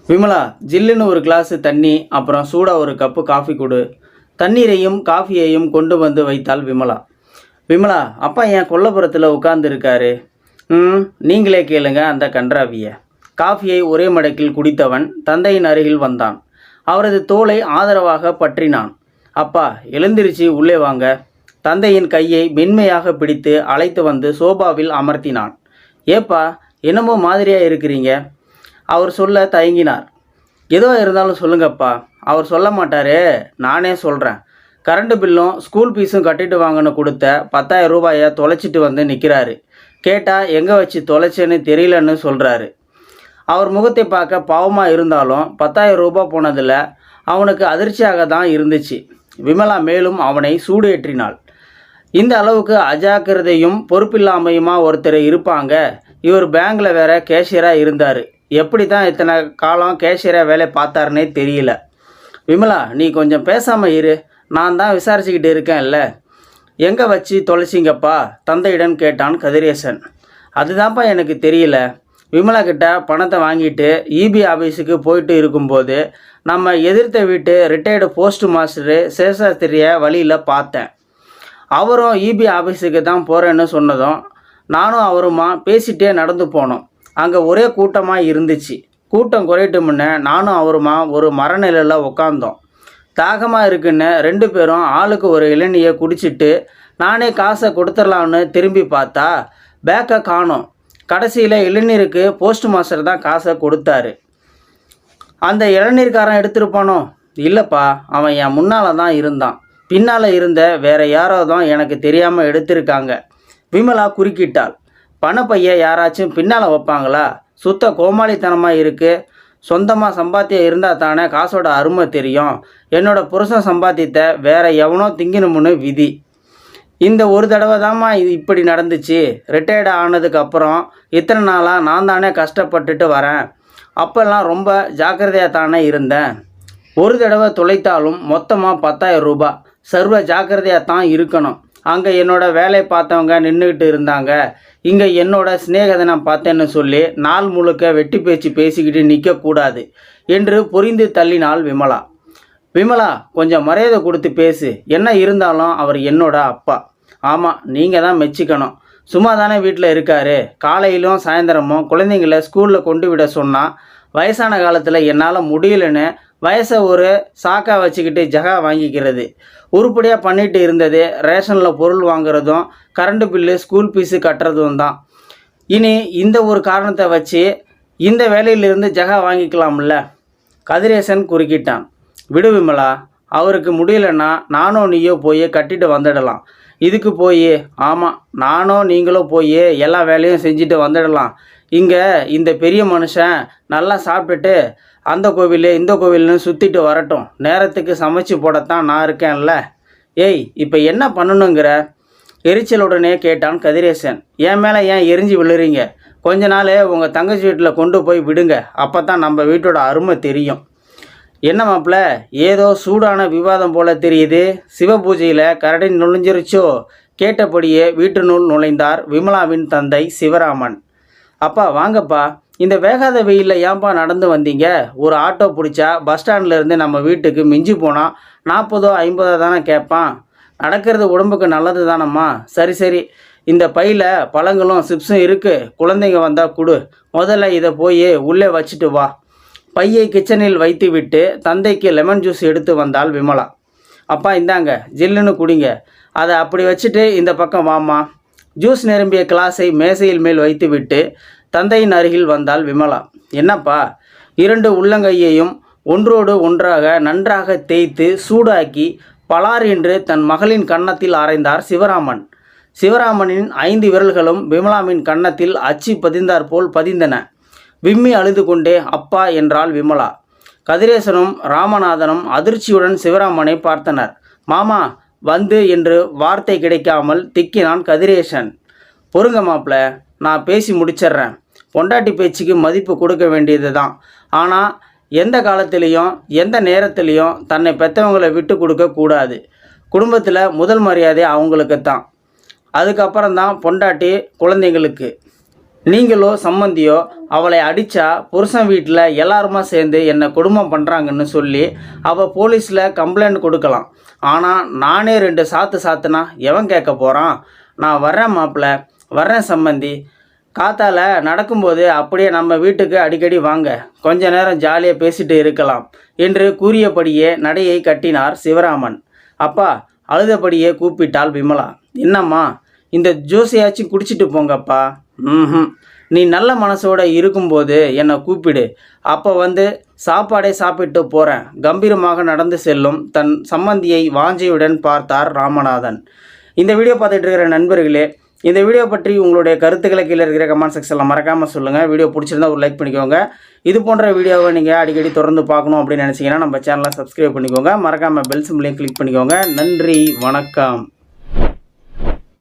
விமலா, ஜில்லுன்னு ஒரு கிளாஸு தண்ணி, அப்புறம் சூடாக ஒரு கப்பு காஃபி கொடு. தண்ணீரையும் காஃபியையும் கொண்டு வந்து வைத்தாள் விமலா. விமலா, அப்பா என் கொல்லப்புறத்தில் உட்கார்ந்துருக்காரு. நீங்களே கேளுங்க அந்த கன்றாவிய. காஃபியை ஒரே மடக்கில் குடித்தவன் தந்தையின் அருகில் வந்தான். அவரது தோளை ஆதரவாக பற்றினான். அப்பா, எழுந்திருச்சு உள்ளே வாங்க. தந்தையின் கையை மென்மையாக பிடித்து அழைத்து வந்து சோபாவில் அமர்த்தினான். ஏப்பா, என்னமோ மாதிரியாக இருக்கிறீங்க? அவர் சொல்ல தயங்கினார். ஏதோ இருந்தாலும் சொல்லுங்கப்பா. அவர் சொல்ல மாட்டாரே, நானே சொல்கிறேன். கரண்ட் பில்லும் ஸ்கூல் ஃபீஸும் கட்டிட்டு வாங்கன்னு கொடுத்த 10,000 ரூபாயை தொலைச்சிட்டு வந்து நிற்கிறாரு. கேட்டால் எங்கே வச்சு தொலைச்சேன்னு தெரியலன்னு சொல்கிறாரு. அவர் முகத்தை பார்க்க பாவமாக இருந்தாலும் 10,000 ரூபாய் போனதில் அவனுக்கு அதிர்ச்சியாக தான் இருந்துச்சு. விமலா மேலும் அவனை சூடேற்றினாள். இந்த அளவுக்கு அஜாக்கிரதையும் பொறுப்பில்லாமையுமா ஒருத்தர் இருப்பாங்க? இவர் பேங்கில் வேற கேஷியராக இருந்தார். எப்படி தான் இத்தனை காலம் கேஷியராக வேலை பார்த்தாருன்னே தெரியல. விமலா, நீ கொஞ்சம் பேசாமல் இரு. நான் தான் விசாரிச்சுக்கிட்டு இருக்கேன்ல. எங்கே வச்சு தொலைச்சிங்கப்பா? தந்தையிடம் கேட்டான் கதிரேசன். அதுதான்ப்பா எனக்கு தெரியல. விமலா கிட்ட பணத்தை வாங்கிட்டு இபி ஆஃபீஸுக்கு போயிட்டு இருக்கும்போது நம்ம எதிர்த்த வீட்டு ரிட்டையர்டு போஸ்ட் மாஸ்டரு சேஷாஸ்திரியை வழியில் பார்த்தேன். அவரும் இபி ஆஃபீஸுக்கு தான் போகிறேன்னு சொன்னதும் நானும் அவருமா பேசிகிட்டே நடந்து போனோம். அங்கே ஒரே கூட்டமாக இருந்துச்சு. கூட்டம் குறையிட்டு முன்னே நானும் அவருமா ஒரு மரநிலையில் உட்காந்தோம். தாகமாக இருக்குன்னு 2 பேரும் ஆளுக்கு ஒரு இளநியை குடிச்சிட்டு நானே காசை கொடுத்துடலான்னு திரும்பி பார்த்தா பேக்கை காணோம். கடைசியில் இளநீருக்கு போஸ்ட் மாஸ்டர் தான் காசை கொடுத்தாரு. அந்த இளநீர்காரன் எடுத்துருப்பானோ? இல்லைப்பா, அவன் என் முன்னால் தான் இருந்தான். பின்னால் இருந்த வேற யாரோ தான் எனக்கு தெரியாமல் எடுத்திருக்காங்க. விமலா குறுக்கிட்டாள். பணப்பைய யாராச்சும் பின்னால் வைப்பாங்களா? சுத்த கோமாளித்தனமாக இருக்குது. சொந்தமாக சம்பாத்தியம் இருந்தால் தானே காசோட அருமை தெரியும். என்னோட புருஷன் சம்பாத்தியத்தை வேற எவனோ திங்கணும்னு விதி. இந்த ஒரு தடவை தாம்மா இது இப்படி நடந்துச்சு. ரிட்டையர்டு ஆனதுக்கப்புறம் இத்தனை நாளாக நான் தானே கஷ்டப்பட்டுட்டு வரேன். அப்போல்லாம் ரொம்ப ஜாக்கிரதையாக தானே இருந்தேன். ஒரு தடவை தொலைத்தாலும் மொத்தமாக 10,000 ரூபாய். சர்வ ஜாக்கிரதையாக தான் இருக்கணும். அங்கே என்னோட வேலை பார்த்தவங்க நின்றுக்கிட்டு இருந்தாங்க. இங்கே என்னோட சிநேகிதனை பார்த்தேன்னு சொல்லி நாள் முழுக்க வெட்டி பேச்சு பேசிக்கிட்டு நிற்கக்கூடாது என்று புரிந்து தள்ளினாள் விமலா. விமலா, கொஞ்சம் மரியாதை கொடுத்து பேசு. என்ன இருந்தாலும் அவர் என்னோட அப்பா. ஆமாம், நீங்கள் தான் மெச்சிக்கணும். சும்மா தானே வீட்டில் இருக்காரு. காலையிலும் சாயந்தரமும் குழந்தைங்கள ஸ்கூலில் கொண்டு விட சொன்னால் வயசான காலத்தில் என்னால் முடியலன்னு வயசை ஒரு சாக்கா வச்சுக்கிட்டு ஜகா வாங்கிக்கிறது. உருப்படியாக பண்ணிட்டு இருந்தது ரேஷனில் பொருள் வாங்குறதும் கரண்ட் பில்லு ஸ்கூல் ஃபீஸு கட்டுறதும் தான். இனி இந்த ஒரு காரணத்தை வச்சு இந்த வேலையிலிருந்து ஜகா வாங்கிக்கலாம்ல? கதிரேசன் குறுக்கிட்டான். விடு விமலா, அவருக்கு முடியலன்னா நானோ நீயோ போய் கட்டிட்டு வந்துடலாம். இதுக்கு போய் ஆமாம், நானோ நீங்களோ போய் எல்லா வேலையும் செஞ்சுட்டு வந்துடலாம். இங்கே இந்த பெரிய மனுஷன் நல்லா சாப்பிட்டுட்டு அந்த கோவில் இந்த கோவில்னு சுற்றிட்டு வரட்டும். நேரத்துக்கு சமைச்சு போடத்தான் நான் இருக்கேன்ல. ஏய், இப்போ என்ன பண்ணணுங்கிற? எரிச்சலுடனே கேட்டான் கதிரேசன். என் மேலே ஏன் எரிஞ்சு விழுறீங்க? கொஞ்ச நாள் உங்கள் தங்கச்சி வீட்டில் கொண்டு போய் விடுங்க. அப்போ தான் நம்ம வீட்டோட அருமை தெரியும். என்ன மாப்பிள்ள, ஏதோ சூடான விவாதம் போல தெரியுது. சிவ பூஜையில் கரடி நுழைஞ்சிருச்சோ? கேட்டபடியே வீட்டினுள் நுழைந்தார் விமலாவின் தந்தை சிவராமன். அப்பா, வாங்கப்பா. இந்த வேகாத வெயிலில் ஏன்பா நடந்து வந்தீங்க? ஒரு ஆட்டோ பிடிச்சா பஸ் ஸ்டாண்ட்லேருந்து நம்ம வீட்டுக்கு மிஞ்சி போனால் 40 50 தானே கேட்பான். நடக்கிறது உடம்புக்கு நல்லது தானம்மா. சரி சரி, இந்த பையில் பழங்களும் சிப்ஸும் இருக்குது. குழந்தைங்க வந்தால் கொடு. முதல்ல இதை போய் உள்ளே வச்சுட்டு வா. பையை கிச்சனில் வைத்து விட்டு தந்தைக்கு லெமன் ஜூஸ் எடுத்து வந்தாள் விமலா. அப்பா, இந்தாங்க, ஜில்லுன்னு குடிங்க. அதை அப்படி வச்சுட்டு இந்த பக்கம் வாம்மா. ஜூஸ் நிரம்பிய கிளாஸை மேசையில் மேல் வைத்து விட்டு தந்தையின் அருகில் வந்தாள் விமலா. என்னப்பா? 2 உள்ளங்கையையும் ஒன்றோடு ஒன்றாக நன்றாக தேய்த்து சூடாக்கி பலார் என்று தன் மகளின் கன்னத்தில் அரைந்தார் சிவராமன். சிவராமனின் 5 விரல்களும் விமலாவின் கன்னத்தில் அச்சு பதிந்தாற் போல் பதிந்தன. விம்மி அழுது கொண்டே அப்பா என்றாள் விமலா. கதிரேசனும் ராமநாதனும் அதிர்ச்சியுடன் சிவராமனை பார்த்தனர். மாமா வந்து என்று வார்த்தை கிடைக்காமல் திக்கினான் கதிரேசன். பொறுங்க மாப்பிள்ள, நான் பேசி முடிச்சிட்றேன். பொண்டாட்டி பேச்சுக்கு மதிப்பு கொடுக்க வேண்டியது தான். ஆனால் எந்த காலத்திலையும் எந்த நேரத்துலையும் தன்னை பெற்றவங்களை விட்டு கொடுக்கக்கூடாது. குடும்பத்தில் முதல் மரியாதை அவங்களுக்கு தான். அதுக்கப்புறம்தான் பொண்டாட்டி குழந்தைங்களுக்கு. நீங்களோ சம்மந்தியோ அவளை அடித்தா புருஷன் வீட்டில் எல்லாருமா சேர்ந்து என்னை கொடுமை பண்ணுறாங்கன்னு சொல்லி அவள் போலீஸில் கம்ப்ளைண்ட் கொடுக்கலாம். ஆனால் நானே 2 சாத்துனா எவன் கேட்க போகிறான்? நான் வர்றேன் மாப்பிள்ள, வர்றேன் சம்மந்தி. காத்தால நடக்கும்போது அப்படியே நம்ம வீட்டுக்கு அடிக்கடி வாங்க, கொஞ்ச நேரம் ஜாலியாக பேசிட்டு இருக்கலாம் என்று கூறியபடியே நடையை கட்டினார் சிவராமன். அப்பா, அழுதபடியே கூப்பிட்டாள் விமலா. என்னம்மா, இந்த ஜூஸையாச்சும் குடிச்சிட்டு போங்கப்பா. நீ நல்ல மனசோட இருக்கும்போது என்னை கூப்பிடு, அப்போ வந்து சாப்பாடை சாப்பிட்டு போகிறேன். கம்பீரமாக நடந்து செல்லும் தன் சம்மந்தியை வாஞ்சையுடன் பார்த்தார் ராமநாதன். இந்த வீடியோ பார்த்துட்டு இருக்கிற நண்பர்களே, இந்த வீடியோ பற்றி உங்களுடைய கருத்துக்களை கீழே இருக்கிற கமெண்ட் செக்ஷனில் மறக்காமல் சொல்லுங்கள். வீடியோ பிடிச்சிருந்தா ஒரு லைக் பண்ணிக்கோங்க. இது போன்ற வீடியோவை நீங்கள் அடிக்கடி தொடர்ந்து பார்க்கணும் அப்படின்னு நினச்சிங்கன்னா நம்ம சேனலை சப்ஸ்கிரைப் பண்ணிக்கோங்க. மறக்காமல் பெல் சிம்பளையும் கிளிக் பண்ணிக்கோங்க. நன்றி, வணக்கம்.